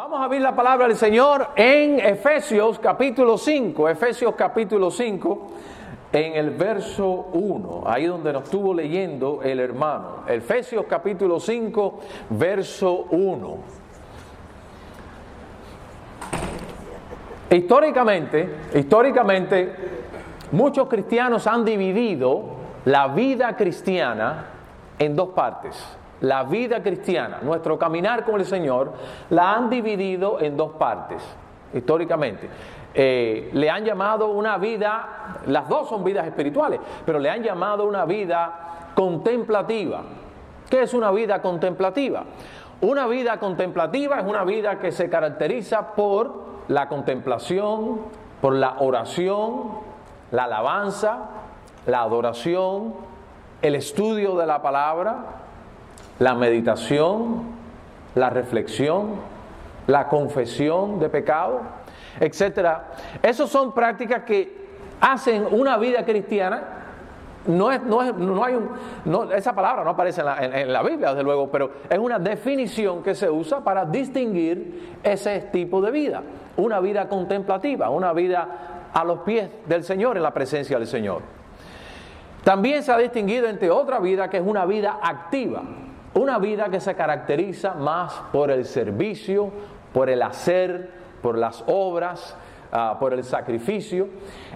Vamos a ver la palabra del Señor en Efesios capítulo 5, en el verso 1, ahí donde nos estuvo leyendo el hermano. Efesios capítulo 5, verso 1. Históricamente, muchos cristianos han dividido la vida cristiana en dos partes. La vida cristiana, nuestro caminar con el Señor, la han dividido en dos partes, históricamente. Le han llamado una vida, las dos son vidas espirituales, pero le han llamado una vida contemplativa. ¿Qué es una vida contemplativa? Una vida contemplativa es una vida que se caracteriza por la contemplación, por la oración, la alabanza, la adoración, el estudio de la palabra, la meditación, la reflexión, la confesión de pecado, etc. Esas son prácticas que hacen una vida cristiana. Esa palabra no aparece en la Biblia, desde luego, pero es una definición que se usa para distinguir ese tipo de vida. Una vida contemplativa, una vida a los pies del Señor, en la presencia del Señor. También se ha distinguido entre otra vida que es una vida activa. Una vida que se caracteriza más por el servicio, por el hacer, por las obras, por el sacrificio.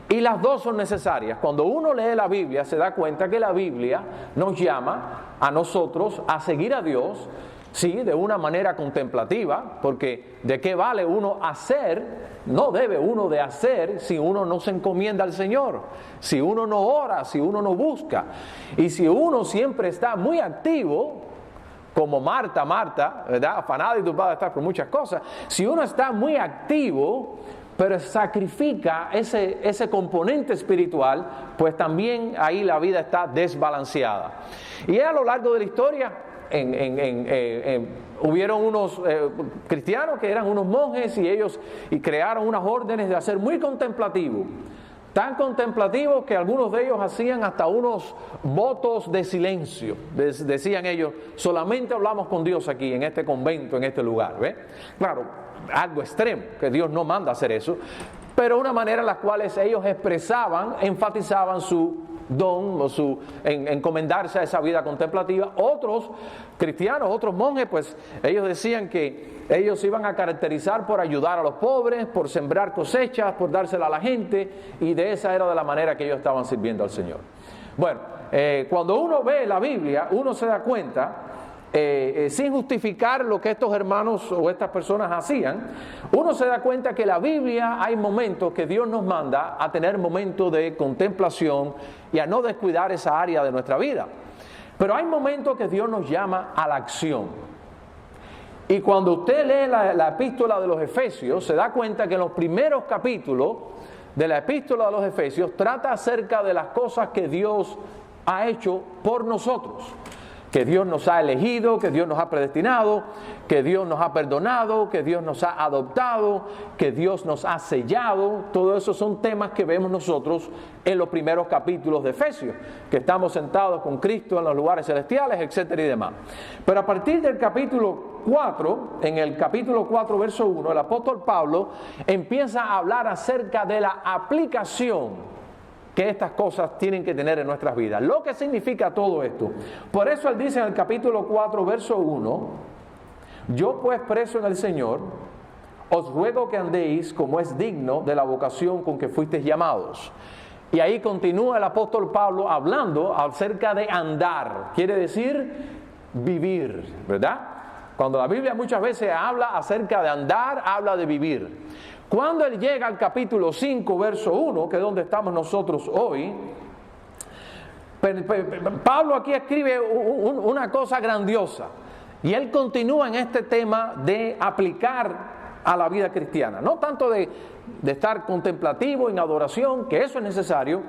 Y las dos son necesarias. Cuando uno lee la Biblia se da cuenta que la Biblia nos llama a nosotros a seguir a Dios, sí, de una manera contemplativa, porque ¿de qué vale uno hacer? No debe uno de hacer si uno no se encomienda al Señor, si uno no ora, si uno no busca. Y si uno siempre está muy activo, como Marta, ¿verdad? Afanada y turbada está por muchas cosas. Si uno está muy activo, pero sacrifica ese componente espiritual, pues también ahí la vida está desbalanceada. Y a lo largo de la historia, hubieron unos cristianos que eran unos monjes y ellos crearon unas órdenes de hacer muy contemplativo. Tan contemplativos que algunos de ellos hacían hasta unos votos de silencio. Decían ellos, solamente hablamos con Dios aquí, en este convento, en este lugar. ¿Ve? Claro, algo extremo, que Dios no manda hacer eso, pero una manera en la cual ellos expresaban, enfatizaban su don o su encomendarse a esa vida contemplativa. Otros cristianos, otros monjes, pues ellos decían que ellos iban a caracterizar por ayudar a los pobres, por sembrar cosechas, por dársela a la gente, y de esa era de la manera que ellos estaban sirviendo al Señor. Bueno, cuando uno ve la Biblia, uno se da cuenta, sin justificar lo que estos hermanos o estas personas hacían, uno se da cuenta que la Biblia hay momentos que Dios nos manda a tener momentos de contemplación y a no descuidar esa área de nuestra vida. Pero hay momentos que Dios nos llama a la acción. Y cuando usted lee la epístola de los Efesios, se da cuenta que en los primeros capítulos de la epístola de los Efesios trata acerca de las cosas que Dios ha hecho por nosotros. Que Dios nos ha elegido, que Dios nos ha predestinado, que Dios nos ha perdonado, que Dios nos ha adoptado, que Dios nos ha sellado. Todo eso son temas que vemos nosotros en los primeros capítulos de Efesios, que estamos sentados con Cristo en los lugares celestiales, etcétera y demás. Pero a partir del capítulo 4, en el capítulo 4, verso 1, el apóstol Pablo empieza a hablar acerca de la aplicación que estas cosas tienen que tener en nuestras vidas. Lo que significa todo esto. Por eso él dice en el capítulo 4, verso 1, yo pues preso en el Señor, os ruego que andéis como es digno de la vocación con que fuisteis llamados. Y ahí continúa el apóstol Pablo hablando acerca de andar. Quiere decir vivir, ¿verdad? Cuando la Biblia muchas veces habla acerca de andar, habla de vivir. Cuando él llega al capítulo 5, verso 1, que es donde estamos nosotros hoy, Pablo aquí escribe una cosa grandiosa. Y él continúa en este tema de aplicar a la vida cristiana. No tanto de estar contemplativo en adoración, que eso es necesario,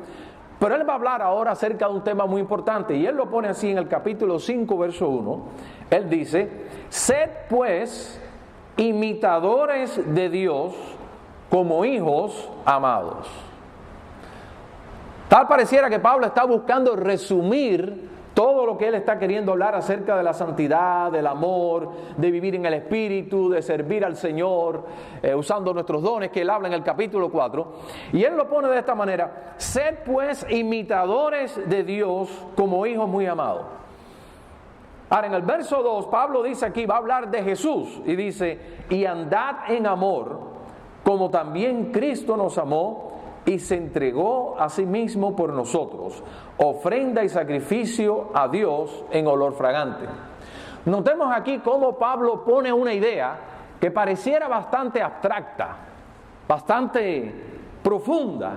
pero él va a hablar ahora acerca de un tema muy importante. Y él lo pone así en el capítulo 5, verso 1. Él dice, sed pues imitadores de Dios como hijos amados. Tal pareciera que Pablo está buscando resumir todo todo lo que él está queriendo hablar acerca de la santidad, del amor, de vivir en el Espíritu, de servir al Señor, usando nuestros dones que él habla en el capítulo 4. Y él lo pone de esta manera: sed pues imitadores de Dios como hijos muy amados. Ahora, en el verso 2, Pablo dice aquí, va a hablar de Jesús, y dice: y andad en amor, como también Cristo nos amó y se entregó a sí mismo por nosotros, ofrenda y sacrificio a Dios en olor fragante. Notemos aquí cómo Pablo pone una idea que pareciera bastante abstracta, bastante profunda: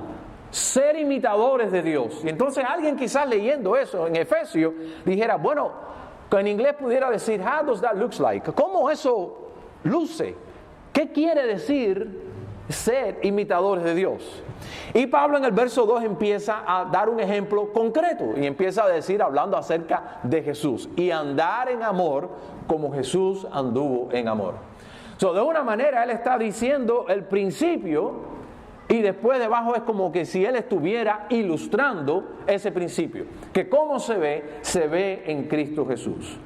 ser imitadores de Dios. Y entonces alguien quizás leyendo eso en Efesios dijera, bueno, en inglés pudiera decir, how does that look like? ¿Cómo eso luce? ¿Qué quiere decir ser imitadores de Dios? Y Pablo en el verso 2 empieza a dar un ejemplo concreto y empieza a decir, hablando acerca de Jesús: y andar en amor como Jesús anduvo en amor. De una manera él está diciendo el principio, y después debajo es como que si él estuviera ilustrando ese principio, que cómo se ve en Cristo Jesús.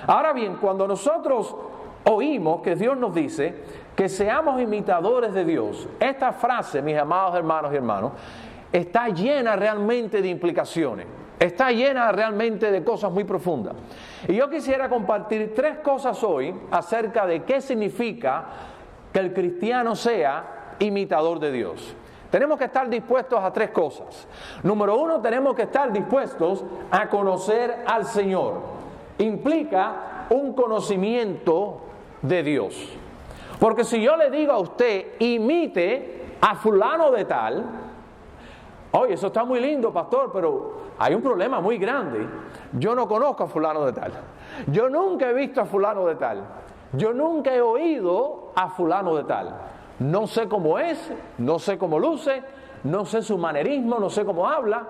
Ahora bien, cuando nosotros oímos que Dios nos dice que seamos imitadores de Dios, esta frase, mis amados hermanos y hermanas, está llena realmente de implicaciones, está llena realmente de cosas muy profundas. Y yo quisiera compartir 3 cosas hoy acerca de qué significa que el cristiano sea imitador de Dios. Tenemos que estar dispuestos a 3 cosas. Número 1, tenemos que estar dispuestos a conocer al Señor. Implica un conocimiento de Dios. Porque si yo le digo a usted, imite a fulano de tal, oye, eso está muy lindo, pastor, pero hay un problema muy grande. Yo no conozco a fulano de tal. Yo nunca he visto a fulano de tal. Yo nunca he oído a fulano de tal. No sé cómo es, no sé cómo luce, no sé su manerismo, no sé cómo habla.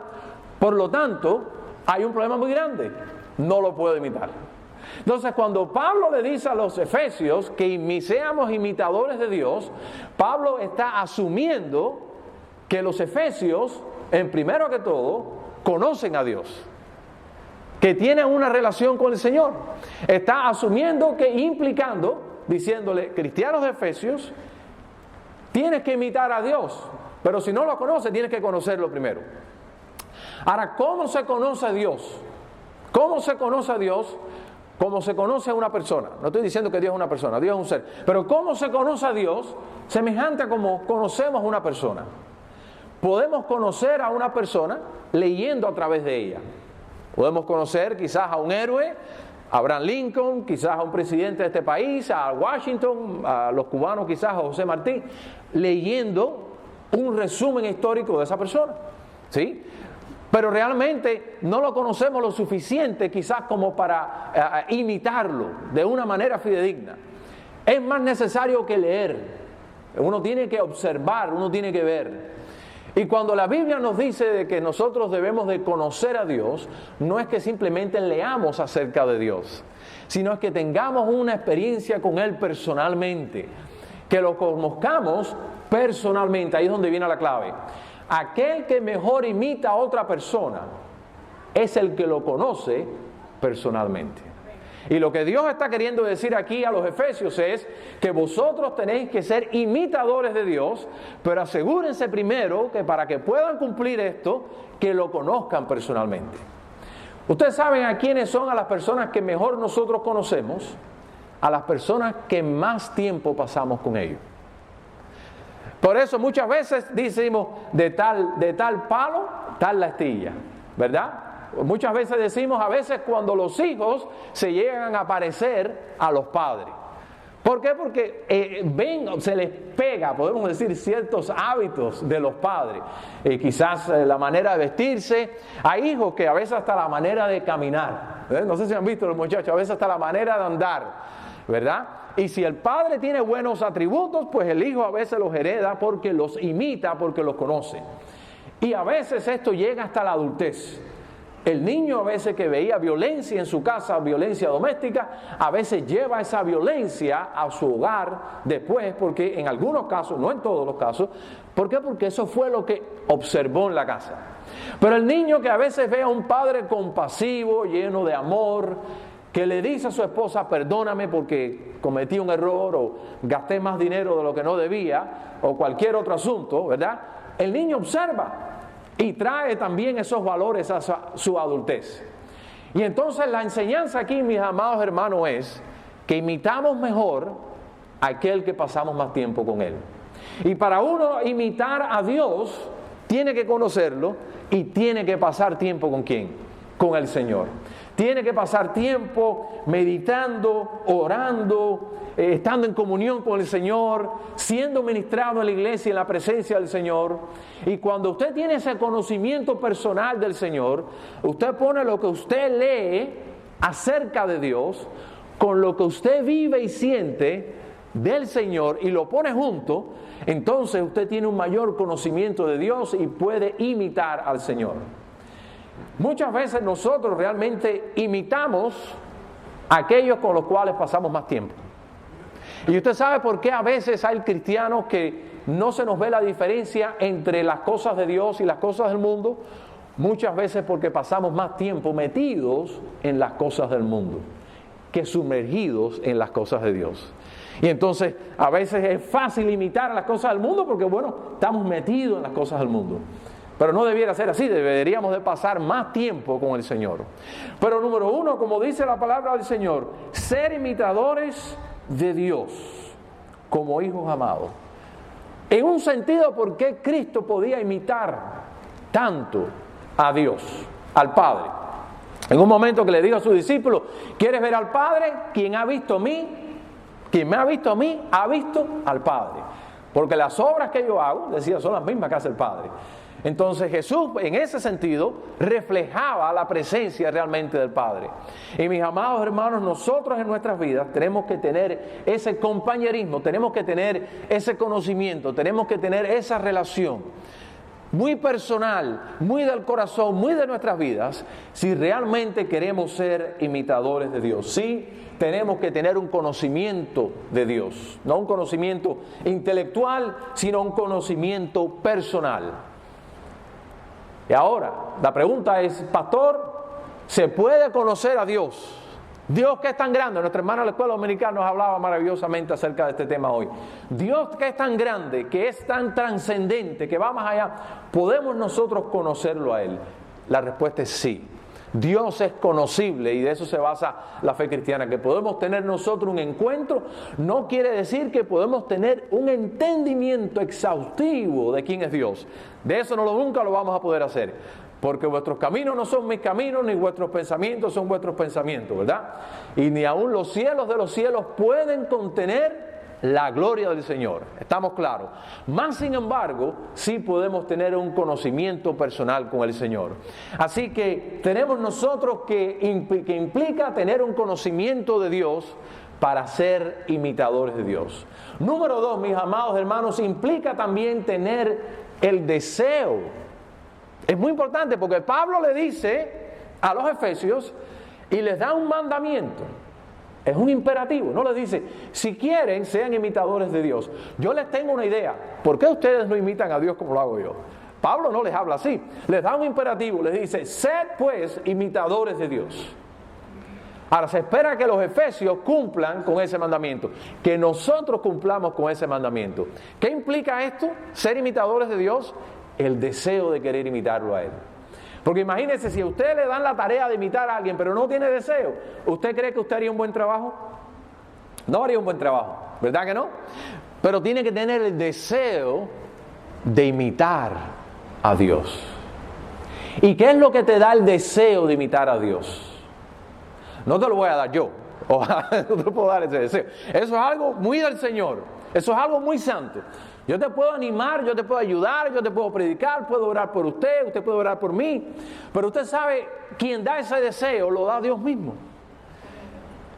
Por lo tanto, hay un problema muy grande. No lo puedo imitar. Entonces, cuando Pablo le dice a los efesios que seamos imitadores de Dios, Pablo está asumiendo que los efesios, en primero que todo, conocen a Dios, que tienen una relación con el Señor. Está asumiendo que, implicando, diciéndole, cristianos de Efesios, tienes que imitar a Dios, pero si no lo conoces, tienes que conocerlo primero. Ahora, ¿cómo se conoce a Dios? ¿Cómo se conoce a Dios? Como se conoce a una persona. No estoy diciendo que Dios es una persona, Dios es un ser. Pero ¿cómo se conoce a Dios? Semejante a como conocemos a una persona. Podemos conocer a una persona leyendo a través de ella. Podemos conocer quizás a un héroe, a Abraham Lincoln, quizás a un presidente de este país, a Washington, a los cubanos quizás, a José Martí, leyendo un resumen histórico de esa persona. ¿Sí? Pero realmente no lo conocemos lo suficiente quizás como para imitarlo de una manera fidedigna. Es más necesario que leer. Uno tiene que observar, uno tiene que ver. Y cuando la Biblia nos dice de que nosotros debemos de conocer a Dios, no es que simplemente leamos acerca de Dios, sino es que tengamos una experiencia con Él personalmente, que lo conozcamos personalmente. Ahí es donde viene la clave. Aquel que mejor imita a otra persona es el que lo conoce personalmente. Y lo que Dios está queriendo decir aquí a los efesios es que vosotros tenéis que ser imitadores de Dios, pero asegúrense primero que para que puedan cumplir esto, que lo conozcan personalmente. Ustedes saben a quiénes son a las personas que mejor nosotros conocemos, a las personas que más tiempo pasamos con ellos. Por eso muchas veces decimos de tal palo, tal la astilla, ¿verdad? Muchas veces decimos, a veces cuando los hijos se llegan a parecer a los padres. ¿Por qué? Porque se les pega, podemos decir, ciertos hábitos de los padres. Quizás la manera de vestirse. Hay hijos que a veces hasta la manera de caminar. No sé si han visto los muchachos, a veces hasta la manera de andar, ¿verdad? Y si el padre tiene buenos atributos, pues el hijo a veces los hereda porque los imita, porque los conoce. Y a veces esto llega hasta la adultez. El niño a veces que veía violencia en su casa, violencia doméstica, a veces lleva esa violencia a su hogar después, porque en algunos casos, no en todos los casos, ¿por qué? Porque eso fue lo que observó en la casa. Pero el niño que a veces ve a un padre compasivo, lleno de amor, que le dice a su esposa, perdóname porque cometí un error o gasté más dinero de lo que no debía, o cualquier otro asunto, ¿verdad? El niño observa y trae también esos valores a su adultez. Y entonces la enseñanza aquí, mis amados hermanos, es que imitamos mejor a aquel que pasamos más tiempo con él. Y para uno imitar a Dios, tiene que conocerlo y tiene que pasar tiempo ¿con quién? Con el Señor. Tiene que pasar tiempo meditando, orando, estando en comunión con el Señor, siendo ministrado en la iglesia en la presencia del Señor. Y cuando usted tiene ese conocimiento personal del Señor, usted pone lo que usted lee acerca de Dios con lo que usted vive y siente del Señor y lo pone junto, entonces usted tiene un mayor conocimiento de Dios y puede imitar al Señor. Muchas veces nosotros realmente imitamos a aquellos con los cuales pasamos más tiempo. Y usted sabe por qué a veces hay cristianos que no se nos ve la diferencia entre las cosas de Dios y las cosas del mundo. Muchas veces porque pasamos más tiempo metidos en las cosas del mundo que sumergidos en las cosas de Dios. Y entonces a veces es fácil imitar a las cosas del mundo porque bueno, estamos metidos en las cosas del mundo. Pero no debiera ser así, deberíamos de pasar más tiempo con el Señor. Pero número uno, como dice la palabra del Señor, ser imitadores de Dios como hijos amados. En un sentido, ¿por qué Cristo podía imitar tanto a Dios, al Padre? En un momento que le dijo a sus discípulos, ¿quieres ver al Padre? Quien me ha visto a mí, ha visto al Padre. Porque las obras que yo hago, decía, son las mismas que hace el Padre. Entonces Jesús en ese sentido reflejaba la presencia realmente del Padre. Y mis amados hermanos, nosotros en nuestras vidas tenemos que tener ese compañerismo, tenemos que tener ese conocimiento, tenemos que tener esa relación muy personal, muy del corazón, muy de nuestras vidas, si realmente queremos ser imitadores de Dios. Sí, tenemos que tener un conocimiento de Dios, no un conocimiento intelectual, sino un conocimiento personal. Y ahora, la pregunta es, pastor, ¿se puede conocer a Dios? Dios que es tan grande, nuestra hermana de la escuela dominicana nos hablaba maravillosamente acerca de este tema hoy. Dios que es tan grande, que es tan trascendente, que va más allá, ¿podemos nosotros conocerlo a Él? La respuesta es sí. Dios es conocible y de eso se basa la fe cristiana. Que podemos tener nosotros un encuentro no quiere decir que podemos tener un entendimiento exhaustivo de quién es Dios. De eso nunca lo vamos a poder hacer, porque vuestros caminos no son mis caminos, ni vuestros pensamientos son vuestros pensamientos, ¿verdad? Y ni aun los cielos de los cielos pueden contener la gloria del Señor, estamos claros. Más sin embargo, sí podemos tener un conocimiento personal con el Señor. Así que tenemos nosotros que implica tener un conocimiento de Dios para ser imitadores de Dios. Número 2, mis amados hermanos, implica también tener el deseo. Es muy importante porque Pablo le dice a los efesios y les da un mandamiento. Es un imperativo, no les dice, si quieren, sean imitadores de Dios. Yo les tengo una idea, ¿por qué ustedes no imitan a Dios como lo hago yo? Pablo no les habla así, les da un imperativo, les dice, sed pues imitadores de Dios. Ahora se espera que los efesios cumplan con ese mandamiento, que nosotros cumplamos con ese mandamiento. ¿Qué implica esto? Ser imitadores de Dios, el deseo de querer imitarlo a Él. Porque imagínense, si a usted le dan la tarea de imitar a alguien, pero no tiene deseo, ¿usted cree que usted haría un buen trabajo? No haría un buen trabajo, ¿verdad que no? Pero tiene que tener el deseo de imitar a Dios. ¿Y qué es lo que te da el deseo de imitar a Dios? No te lo voy a dar yo, ojalá no te puedo dar ese deseo. Eso es algo muy del Señor, eso es algo muy santo. Yo te puedo animar, yo te puedo ayudar, yo te puedo predicar, puedo orar por usted, usted puede orar por mí. Pero usted sabe, quien da ese deseo lo da Dios mismo.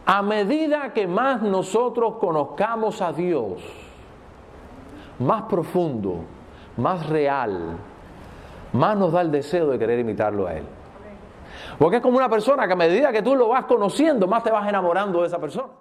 A medida que más nosotros conozcamos a Dios, más profundo, más real, más nos da el deseo de querer imitarlo a Él. Porque es como una persona que a medida que tú lo vas conociendo, más te vas enamorando de esa persona.